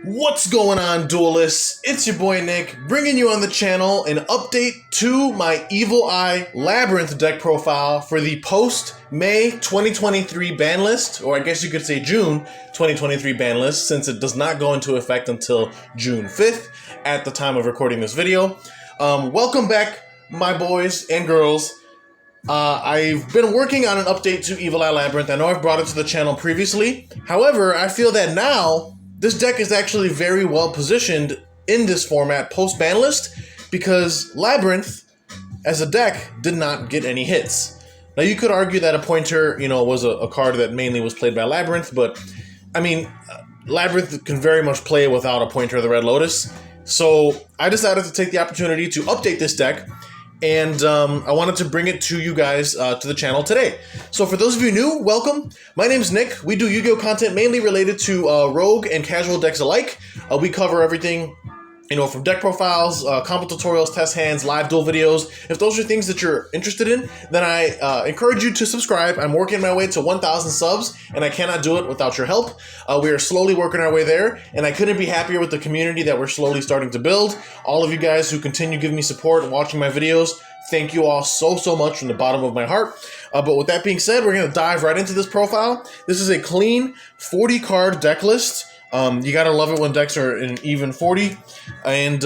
What's going on, duelists? It's your boy Nick, bringing you on the channel an update to my Evil Eye Labrynth deck profile for the post-May 2023 ban list, or I guess you could say June 2023 ban list, since it does not go into effect until June 5th at the time of recording this video. Welcome back, my boys and girls. I've been working on an update to Evil Eye Labrynth. I know I've brought it to the channel previously. However, I feel that now this deck is actually very well positioned in this format post-ban list because Labrynth, as a deck, did not get any hits. Now, you could argue that a pointer, was a card that mainly was played by Labrynth, but, I mean, Labrynth can very much play without a pointer of the Red Lotus. So I decided to take the opportunity to update this deck, and I wanted to bring it to you guys to the channel today. So for those of you new, welcome. My name's Nick. We do Yu-Gi-Oh! Content mainly related to rogue and casual decks alike. We cover everything, from deck profiles, combo tutorials, test hands, live duel videos. If those are things that you're interested in, then I encourage you to subscribe. I'm working my way to 1,000 subs, and I cannot do it without your help. We are slowly working our way there, and I couldn't be happier with the community that we're slowly starting to build. All of you guys who continue giving me support and watching my videos, thank you all so much from the bottom of my heart. But with that being said, we're going to dive right into this profile. This is a clean 40-card deck list. You gotta love it when decks are in even 40. And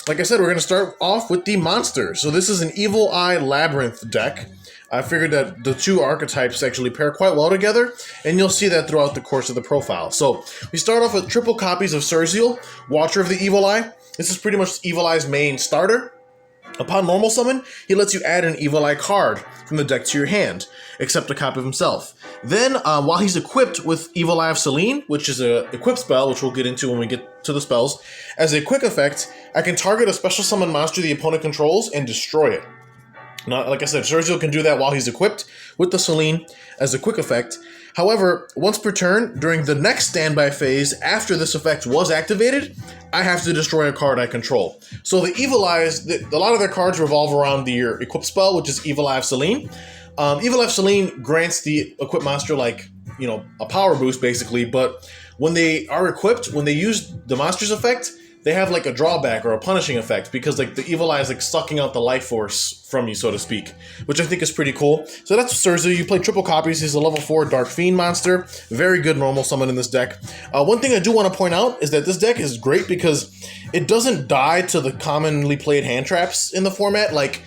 like I said, we're gonna start off with the monster. So this is an Evil Eye Labrynth deck. I figured that the two archetypes actually pair quite well together, and you'll see that throughout the course of the profile. So we start off with triple copies of Surzeal, Watcher of the Evil Eye. This is pretty much Evil Eye's main starter. Upon normal summon, he lets you add an Evil Eye card from the deck to your hand, except a copy of himself. Then, while he's equipped with Evil Eye of Selene, which is an equip spell, which we'll get into when we get to the spells, as a quick effect, I can target a special summon monster the opponent controls and destroy it. Now, like I said, Surzeal can do that while he's equipped with the Selene as a quick effect. However, once per turn, during the next standby phase after this effect was activated, I have to destroy a card I control. So the Evil Eyes, a lot of their cards revolve around your equip spell, which is Evil Eye of Selene. Evil Eye of Selene grants the equipped monster a power boost basically, but when they are equipped, when they use the monster's effect, they have like a drawback or a punishing effect because the Evil Eye is like sucking out the life force from you, so to speak, which I think is pretty cool. So that's Surzeal. You play triple copies. He's a level 4 Dark Fiend monster. Very good normal summon in this deck. One thing I do want to point out is that this deck is great because it doesn't die to the commonly played hand traps in the format. Like,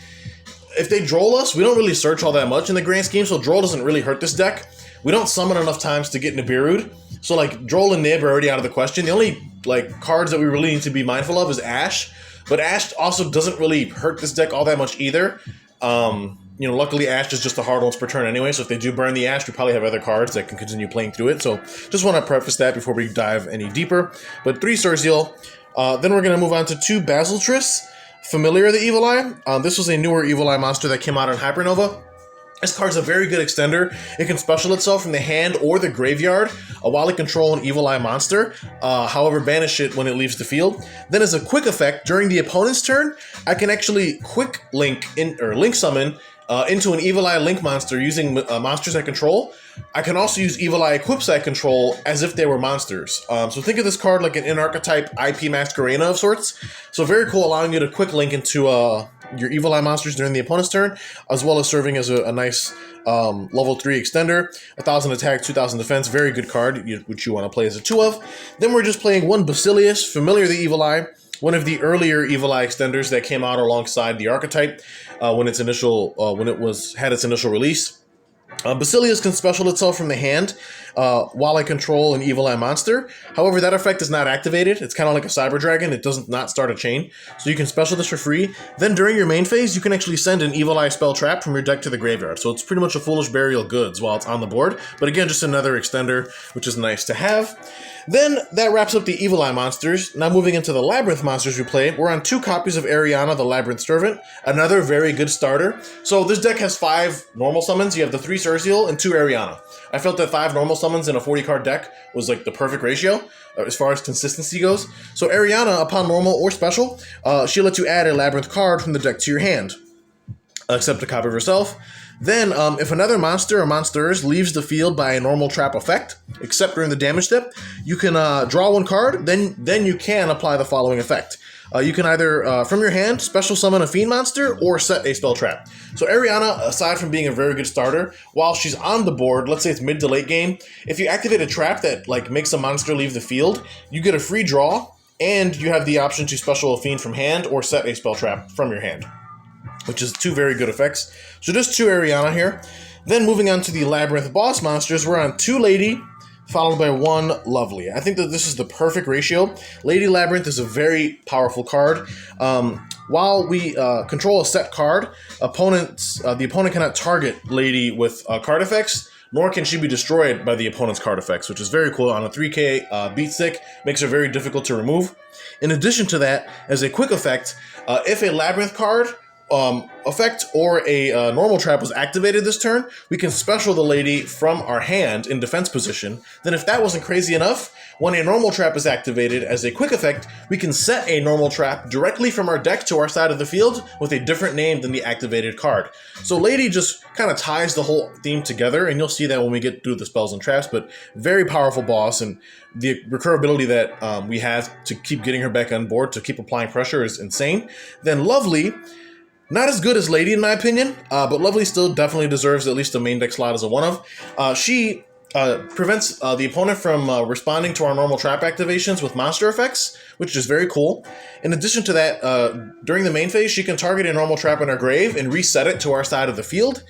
if they droll us, we don't really search all that much in the grand scheme, so droll doesn't really hurt this deck. We don't summon enough times to get Nibiru'd, so droll and Nib are already out of the question. The only cards that we really need to be mindful of is Ash, but Ash also doesn't really hurt this deck all that much either. Luckily Ash is just the hard once per turn anyway, so if they do burn the Ash, we probably have other cards that can continue playing through it. So just want to preface that before we dive any deeper. But 3 Surzeal. Then we're going to move on to 2 Basiltris, Familiar of the Evil Eye. This was a newer Evil Eye monster that came out in Hypernova. This card's a very good extender. It can special itself from the hand or the graveyard while it controls an Evil Eye monster. However, banish it when it leaves the field. Then as a quick effect, during the opponent's turn, I can actually quick link summon into an Evil Eye Link monster using monsters I control. I can also use Evil Eye equips I control as if they were monsters. So think of this card like an in-archetype IP Masquerena of sorts. So very cool, allowing you to quick link into your Evil Eye monsters during the opponent's turn, as well as serving as a nice level 3 extender. 1,000 attack, 2,000 defense, very good card, which you want to play as a 2 of. Then we're just playing 1 Basilius, Familiar of the Evil Eye, one of the earlier Evil Eye extenders that came out alongside the archetype when it had its initial release. Basilius can special itself from the hand while I control an Evil Eye monster. However, that effect is not activated. It's kind of like a Cyber Dragon. It does not start a chain. So you can special this for free. Then during your main phase, you can actually send an Evil Eye spell trap from your deck to the graveyard. So it's pretty much a Foolish Burial Goods while it's on the board. But again, just another extender, which is nice to have. Then that wraps up the Evil Eye monsters. Now moving into the Labrynth monsters we play, we're on 2 copies of Ariana, the Labrynth Servant, another very good starter. So this deck has 5 normal summons. You have the 3 Surzeal and 2 Ariana. I felt that 5 normal summons in a 40-card deck was the perfect ratio as far as consistency goes. So Ariana, upon normal or special, she lets you add a Labrynth card from the deck to your hand, except a copy of herself. Then, if another monster or monsters leaves the field by a normal trap effect, except during the damage step, you can draw one card, then you can apply the following effect. You can either, from your hand, special summon a fiend monster or set a spell trap. So Ariana, aside from being a very good starter, while she's on the board, let's say it's mid to late game, if you activate a trap that like makes a monster leave the field, you get a free draw, and you have the option to special a fiend from hand or set a spell trap from your hand, which is two very good effects. So just two Ariana here. Then moving on to the Labrynth boss monsters, we're on 2 Lady, followed by 1 Lovely. I think that this is the perfect ratio. Lady Labrynth is a very powerful card. While we control a set card, the opponent cannot target Lady with card effects, nor can she be destroyed by the opponent's card effects, which is very cool. On a 3k beat stick, makes her very difficult to remove. In addition to that, as a quick effect, if a Labrynth card effect or a normal trap was activated this turn, we can special the lady from our hand in defense position. Then if that wasn't crazy enough, when a normal trap is activated as a quick effect, we can set a normal trap directly from our deck to our side of the field with a different name than the activated card. So lady just kind of ties the whole theme together, and you'll see that when we get through the spells and traps, but very powerful boss, and the recurability that we have to keep getting her back on board, to keep applying pressure, is insane. Then Lovely, not as good as Lady in my opinion, but Lovely still definitely deserves at least a main deck slot as a one-of. She prevents the opponent from responding to our normal trap activations with monster effects, which is very cool. In addition to that, during the main phase, she can target a normal trap in our grave and reset it to our side of the field.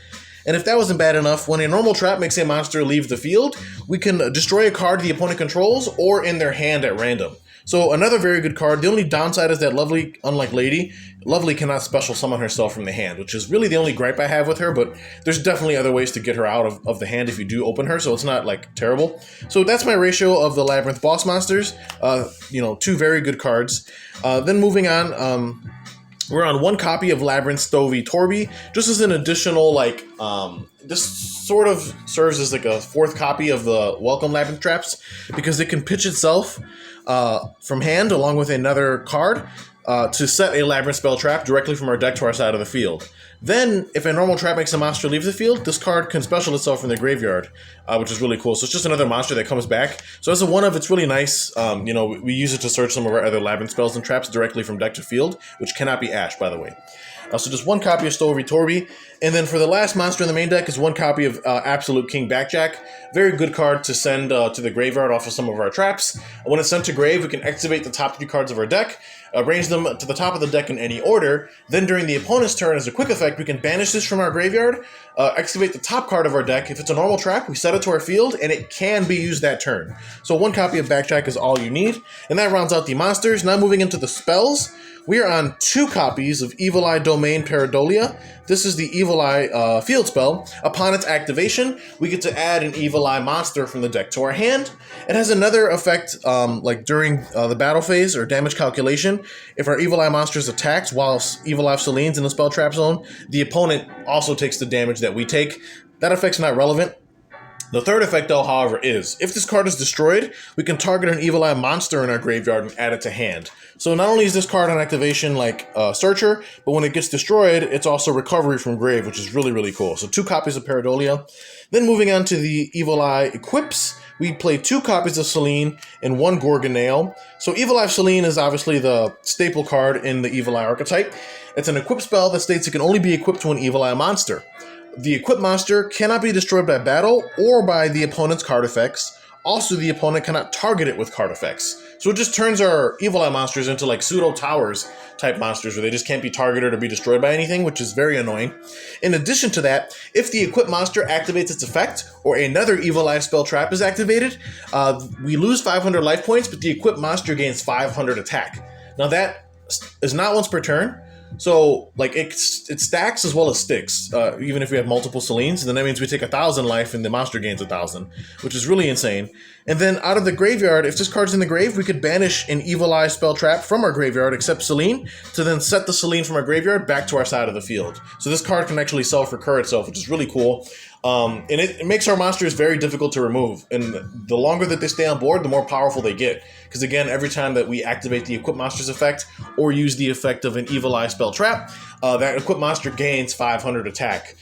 And if that wasn't bad enough, when a normal trap makes a monster leave the field, we can destroy a card the opponent controls or in their hand at random. So another very good card. The only downside is that Lovely, unlike Lady, Lovely cannot special summon herself from the hand, which is really the only gripe I have with her, but there's definitely other ways to get her out of the hand if you do open her, so it's not like terrible. So that's my ratio of the Labrynth boss monsters. Two very good cards. Then moving on, we're on 1 copy of Labrynth Stovey Torby, just as an additional, this sort of serves as like a 4th copy of the Welcome Labrynth traps, because it can pitch itself from hand along with another card to set a Labrynth spell trap directly from our deck to our side of the field. Then, if a normal trap makes a monster leave the field, this card can special itself from the graveyard, which is really cool. So it's just another monster that comes back. So as a one-of, it's really nice. We use it to search some of our other Labrynth spells and traps directly from deck to field, which cannot be Ash, by the way. So just 1 copy of Stovey Torby. And then for the last monster in the main deck is 1 copy of Absolute King Backjack. Very good card to send to the graveyard off of some of our traps. When it's sent to grave, we can activate the top 3 cards of our deck, arrange them to the top of the deck in any order. Then during the opponent's turn, as a quick effect, we can banish this from our graveyard, activate the top card of our deck. If it's a normal trap, we set it to our field, and it can be used that turn. So 1 copy of Backjack is all you need. And that rounds out the monsters. Now moving into the spells. We are on 2 copies of Evil Eye Domain Pareidolia. This is the Evil Eye field spell. Upon its activation, we get to add an Evil Eye monster from the deck to our hand. It has another effect, during the battle phase or damage calculation. If our Evil Eye monster is attacked while Evil Eye Celine's in the spell trap zone, the opponent also takes the damage that we take. That effect's not relevant. The third effect, though, however, is if this card is destroyed, we can target an Evil Eye monster in our graveyard and add it to hand. So not only is this card on activation like Searcher, but when it gets destroyed, it's also recovery from grave, which is really, really cool. So 2 copies of Pareidolia. Then moving on to the Evil Eye equips, we play 2 copies of Celine and 1 Gorgonale. So Evil Eye Celine is obviously the staple card in the Evil Eye archetype. It's an equip spell that states it can only be equipped to an Evil Eye monster. The equipped monster cannot be destroyed by battle or by the opponent's card effects. Also, the opponent cannot target it with card effects. So it just turns our Evil Eye monsters into like pseudo-towers type monsters where they just can't be targeted or be destroyed by anything, which is very annoying. In addition to that, if the equipped monster activates its effect or another Evil Eye spell trap is activated, we lose 500 life points, but the equipped monster gains 500 attack. Now that is not once per turn. So, it stacks as well as sticks, even if we have multiple Celines, then that means we take 1,000 life and the monster gains 1,000, which is really insane. And then out of the graveyard, if this card's in the grave, we could banish an Evil Eye spell trap from our graveyard, except Celine, to then set the Celine from our graveyard back to our side of the field. So this card can actually self-recur itself, which is really cool. And it makes our monsters very difficult to remove. And the longer that they stay on board, the more powerful they get. Because again, every time that we activate the Equip Monsters effect or use the effect of an Evil Eye spell trap, that Equip Monster gains 500 attack,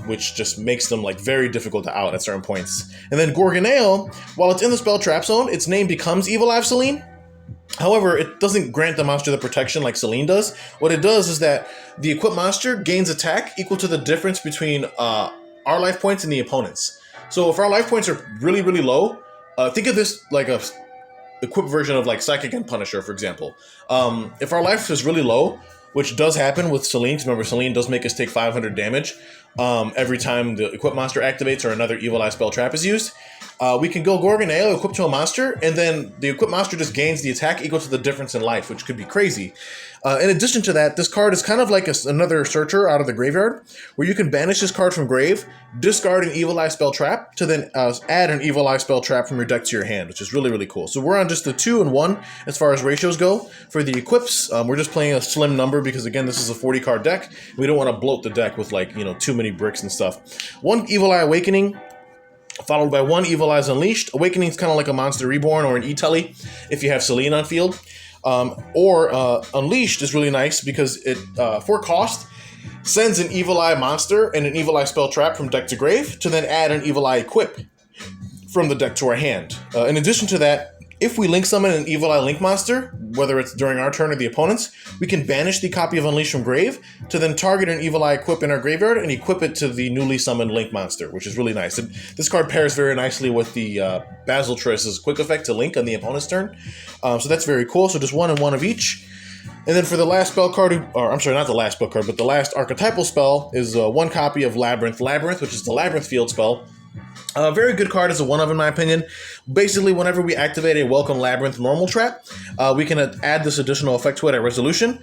which just makes them like very difficult to out at certain points. And then Gorgonale, while it's in the spell trap zone, its name becomes Evil Eye Selene. However, it doesn't grant the monster the protection like Selene does. What it does is that the Equip Monster gains attack equal to the difference between our life points and the opponent's. So if our life points are really, really low, think of this like a equipped version of like Psychic and Punisher, for example. If our life is really low, which does happen with Selene, because remember Selene does make us take 500 damage every time the Equip Monster activates or another Evil Eye spell trap is used. We can go Gorgonale, equip to a monster, and then the Equip Monster just gains the attack equal to the difference in life, which could be crazy. In addition to that, this card is kind of like another Searcher out of the graveyard, where you can banish this card from grave, discard an Evil Eye spell trap, to then add an Evil Eye spell trap from your deck to your hand, which is really, really cool. So we're on just the 2 and 1 as far as ratios go. For the equips, we're just playing a slim number because, again, this is a 40 card deck. We don't want to bloat the deck with like, too many bricks and stuff. 1 Evil Eye Awakening, followed by 1 Evil Eyes Unleashed. Awakening is kind of like a Monster Reborn or an E-Telly if you have Selene on field. Unleashed is really nice because it, for cost, sends an Evil Eye monster and an Evil Eye spell trap from deck to grave to then add an Evil Eye equip from the deck to our hand. In addition to that, if we link summon an Evil Eye Link monster, whether it's during our turn or the opponent's, we can banish the copy of Unleashed from grave to then target an Evil Eye equip in our graveyard and equip it to the newly summoned Link monster, which is really nice. And this card pairs very nicely with the Basiltriss's quick effect to link on the opponent's turn. So that's very cool. So just 1 and 1 of each. And then for the last spell card, or I'm sorry, not the last spell card, but the last archetypal spell is 1 copy of Labrynth. Labrynth, which is the Labrynth field spell. A very good card as a 1-of in my opinion. Basically, whenever we activate a Welcome Labrynth normal trap, we can add this additional effect to it at resolution.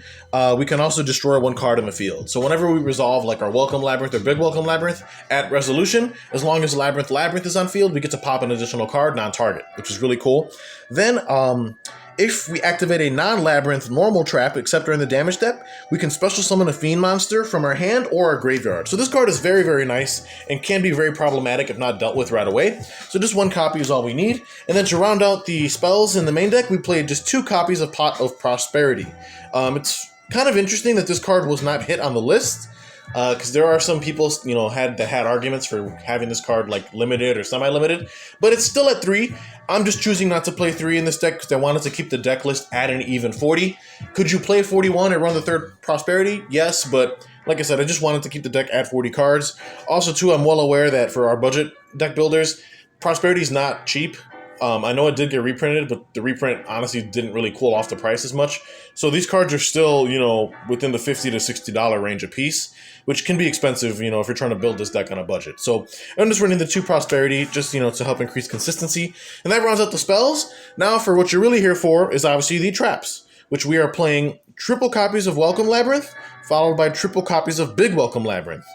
We can also destroy 1 card in the field. So whenever we resolve like our Welcome Labrynth or Big Welcome Labrynth at resolution, as long as Labrynth is on field, we get to pop an additional card non-target, which is really cool. Then, if we activate a non-Labrynth normal trap, except during the damage step, we can special summon a Fiend monster from our hand or our graveyard. So this card is very, very nice and can be very problematic if not dealt with right away. So just 1 copy is all we need. And then to round out the spells in the main deck, we played just 2 copies of Pot of Prosperity. It's kind of interesting that this card was not hit on the list, because there are some people, that had arguments for having this card like limited or semi-limited, but it's still at 3. I'm just choosing not to play 3 in this deck because I wanted to keep the deck list at an even 40. Could you play 41 and run the 3rd Prosperity? Yes, but like I said, I just wanted to keep the deck at 40 cards. Also, too, I'm well aware that for our budget deck builders, Prosperity is not cheap. I know it did get reprinted, but the reprint honestly didn't really cool off the price as much. So these cards are still, within the $50 to $60 range a piece, which can be expensive, if you're trying to build this deck on a budget. So I'm just running the 2 Prosperity just, to help increase consistency. And that rounds out the spells. Now for what you're really here for is obviously the traps, which we are playing triple copies of Welcome Labrynth, followed by triple copies of Big Welcome Labrynth.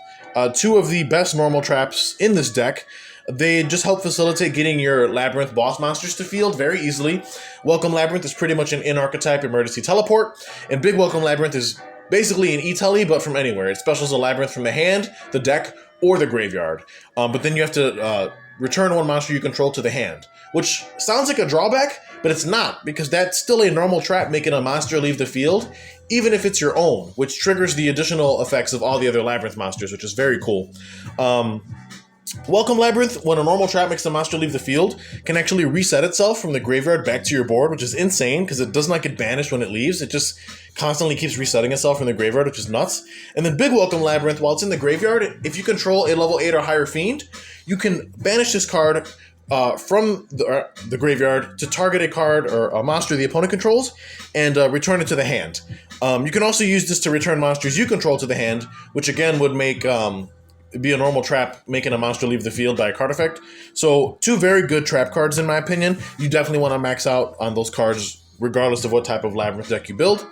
2 of the best normal traps in this deck. They just help facilitate getting your Labrynth boss monsters to field very easily. Welcome Labrynth is pretty much an in-archetype emergency teleport, and Big Welcome Labrynth is basically an E-Telly, but from anywhere. It specials a Labrynth from the hand, the deck, or the graveyard. But then you have to return 1 monster you control to the hand, which sounds like a drawback, but it's not, because that's still a normal trap making a monster leave the field, even if it's your own, which triggers the additional effects of all the other Labrynth monsters, which is very cool. Welcome Labrynth, when a normal trap makes the monster leave the field, can actually reset itself from the graveyard back to your board, which is insane because it does not get banished when it leaves. It just constantly keeps resetting itself from the graveyard, which is nuts. And then Big Welcome Labrynth, while it's in the graveyard, if you control a level 8 or higher fiend, you can banish this card from the graveyard to target a card or a monster the opponent controls and return it to the hand. You can also use this to return monsters you control to the hand, which again would make be a normal trap making a monster leave the field by a card effect. So 2 very good trap cards in my opinion. You definitely want to max out on those cards regardless of what type of Labrynth deck you build.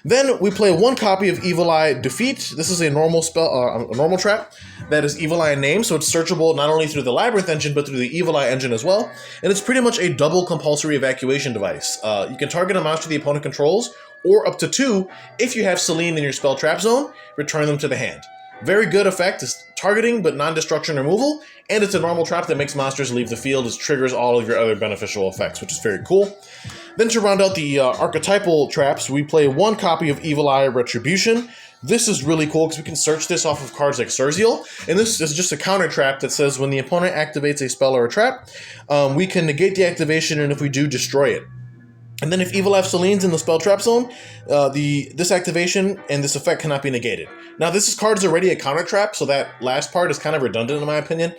Then we play 1 copy of Evil Eye Defeat. This is a normal spell, a normal trap that is Evil Eye in name, so it's searchable not only through the Labrynth engine but through the Evil Eye engine as well. And it's pretty much a double compulsory evacuation device. You can target a monster the opponent controls, or up to 2 if you have Selene in your spell trap zone. Return them to the hand. Very good effect. It's targeting but non-destruction removal, and it's a normal trap that makes monsters leave the field. It triggers all of your other beneficial effects, which is very cool. Then to round out the archetypal traps, we play 1 copy of Evil Eye Retribution. This is really cool because we can search this off of cards like Surzeal, and this is just a counter trap that says when the opponent activates a spell or a trap, we can negate the activation, and if we do, destroy it. And then if Evil Eye Selene's in the spell trap zone, this activation and this effect cannot be negated. Now this card is already a counter trap, so that last part is kind of redundant in my opinion.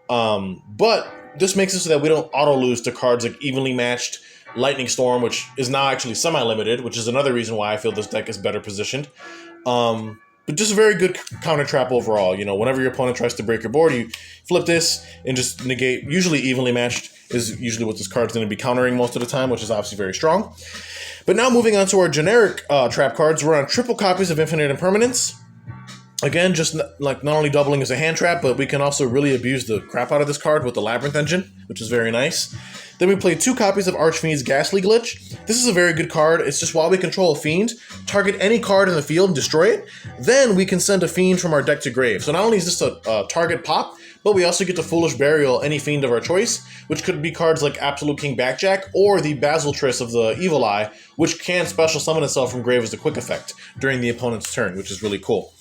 But this makes it so that we don't auto lose to cards like Evenly Matched, Lightning Storm, which is now actually semi-limited, which is another reason why I feel this deck is better positioned. But just a very good counter trap overall. You know, whenever your opponent tries to break your board, you flip this and just negate. Usually Evenly Matched is usually what this card's going to be countering most of the time, which is obviously very strong. But now moving on to our generic trap cards, we're on triple copies of Infinite Impermanence. Again, just not only doubling as a hand trap, but we can also really abuse the crap out of this card with the Labrynth engine, which is very nice. Then we play 2 copies of Archfiend's Ghastly Glitch. This is a very good card. It's just while we control a fiend, target any card in the field and destroy it. Then we can send a fiend from our deck to grave. So not only is this a target pop, but we also get to Foolish Burial any fiend of our choice, which could be cards like Absolute King Backjack or the Basiltriss of the Evil Eye, which can special summon itself from grave as a quick effect during the opponent's turn, which is really cool.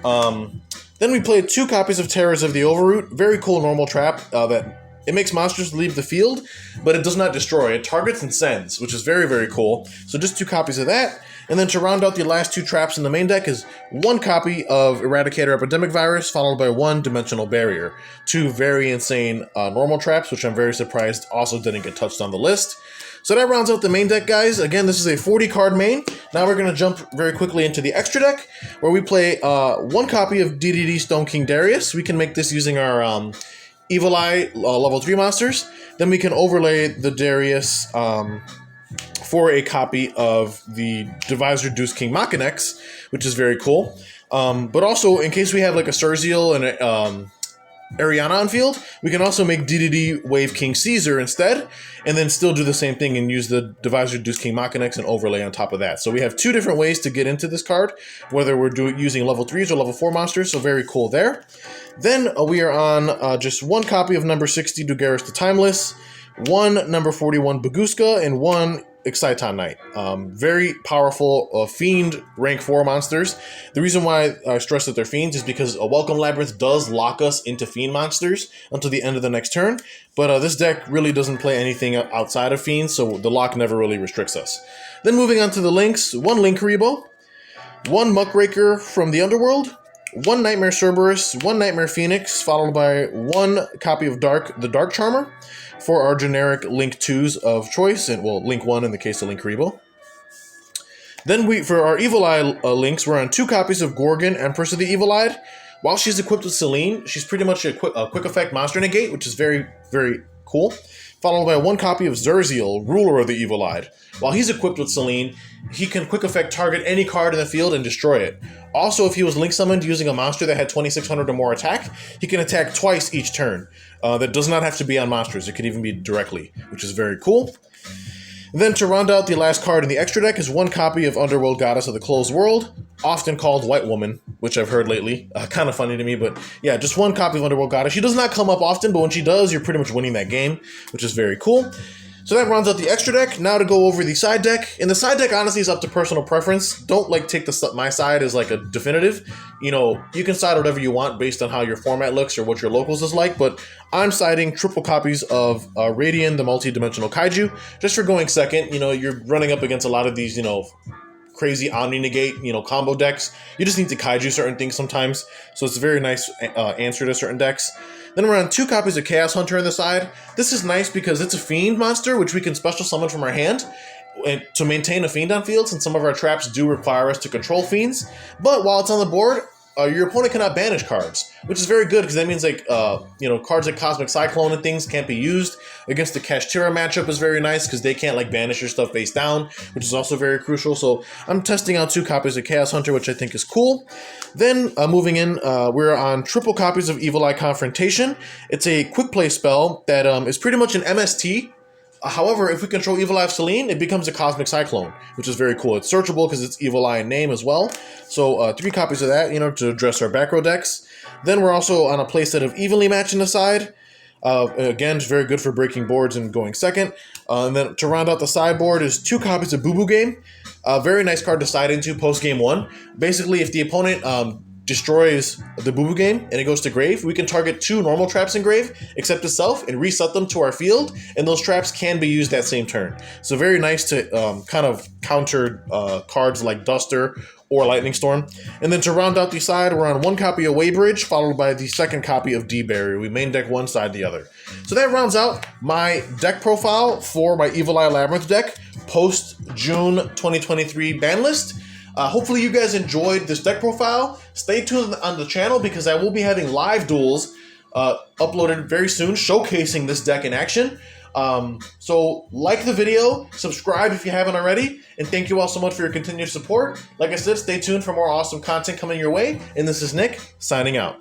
Then we played 2 copies of Terrors of the Overroot. Very cool normal trap that it makes monsters leave the field, but it does not destroy. It targets and sends, which is very, very cool. So just 2 copies of that. And then to round out the last 2 traps in the main deck is 1 copy of Eradicator Epidemic Virus, followed by 1 Dimensional Barrier. 2 very insane normal traps, which I'm very surprised also didn't get touched on the list. So that rounds out the main deck, guys. Again, this is a 40-card main. Now we're going to jump very quickly into the extra deck, where we play 1 copy of DDD Stone King Darius. We can make this using our Evil Eye level 3 monsters. Then we can overlay the Darius for a copy of the Devised Reduced King Machinex, which is very cool. But also, in case we have like a Surzeal and a Ariana on field, we can also make DDD Wave King Caesar instead, and then still do the same thing and use the Devised Reduced King Machinex and overlay on top of that. So we have 2 different ways to get into this card, whether we're using level 3s or level 4 monsters, so very cool there. Then we are on just 1 copy of number 60 Dugaris the Timeless, 1 number 41 Baguska, and 1 Exciton Knight. Very powerful Fiend rank 4 monsters. The reason why I stress that they're Fiends is because a Welcome Labyrinth does lock us into Fiend monsters until the end of the next turn, but this deck really doesn't play anything outside of Fiends, so the lock never really restricts us. Then moving on to the links, 1 Linkuriboh, 1 Muckraker from the Underworld, 1 Nightmare Cerberus, 1 Nightmare Phoenix, followed by 1 copy of the Dark Charmer for our generic Link 2s of choice, and well, Link 1 in the case of Linkuriboh. Then for our Evil Eye links, we're on 2 copies of Gorgon, Empress of the Evil Eye. While she's equipped with Selene, she's pretty much a quick effect monster negate, which is very, very cool. Followed by 1 copy of Zurziel, Ruler of the Evil Eye. While he's equipped with Selene, he can quick effect target any card in the field and destroy it. Also, if he was link summoned using a monster that had 2600 or more attack, he can attack twice each turn. That does not have to be on monsters. It could even be directly, which is very cool. Then to round out the last card in the extra deck is 1 copy of Underworld Goddess of the Closed World, often called White Woman, which I've heard lately. Kind of funny to me, but yeah, just 1 copy of Underworld Goddess. She does not come up often, but when she does, you're pretty much winning that game, which is very cool. So that rounds out the extra deck. Now to go over the side deck. And the side deck honestly is up to personal preference. Don't take my side as like a definitive. You know, you can side whatever you want based on how your format looks or what your locals is like, but I'm siding triple copies of Radian, the multi-dimensional kaiju, just for going second. You know, you're running up against a lot of these, crazy Omni Negate, combo decks. You just need to kaiju certain things sometimes. So it's a very nice answer to certain decks. Then we're on 2 copies of Chaos Hunter on the side. This is nice because it's a Fiend monster, which we can special summon from our hand to maintain a Fiend on field, since some of our traps do require us to control Fiends. But while it's on the board, your opponent cannot banish cards, which is very good because that means cards like Cosmic Cyclone and things can't be used. Against the Kashtira matchup is very nice because they can't banish your stuff face down, which is also very crucial. So I'm testing out 2 copies of Chaos Hunter, which I think is cool. Then moving in, we're on triple copies of Evil Eye Confrontation. It's a quick play spell that is pretty much an MST However, if we control Evil Eye of Selene, it becomes a Cosmic Cyclone, which is very cool. It's searchable because it's Evil Eye in name as well. So 3 copies of that, to address our back row decks. Then we're also on a playset of Evenly Matching the side. Again, it's very good for breaking boards and going second. And then to round out the sideboard is 2 copies of Boo Boo Game. A very nice card to side into post game 1. Basically, if the opponent destroys the Boo Boo Game and it goes to grave, we can target 2 normal traps in grave, except itself, and reset them to our field, and those traps can be used that same turn. So very nice to kind of counter cards like Duster or Lightning Storm. And then to round out the side, we're on 1 copy of Waybridge, followed by the 2nd copy of D-Barrier. We main deck one, side the other. So that rounds out my deck profile for my Evil Eye Labrynth deck post June 2023 ban list. Hopefully you guys enjoyed this deck profile. Stay tuned on the channel because I will be having live duels uploaded very soon showcasing this deck in action. So like the video, subscribe if you haven't already, and thank you all so much for your continued support. Like I said, stay tuned for more awesome content coming your way, and this is Nick, signing out.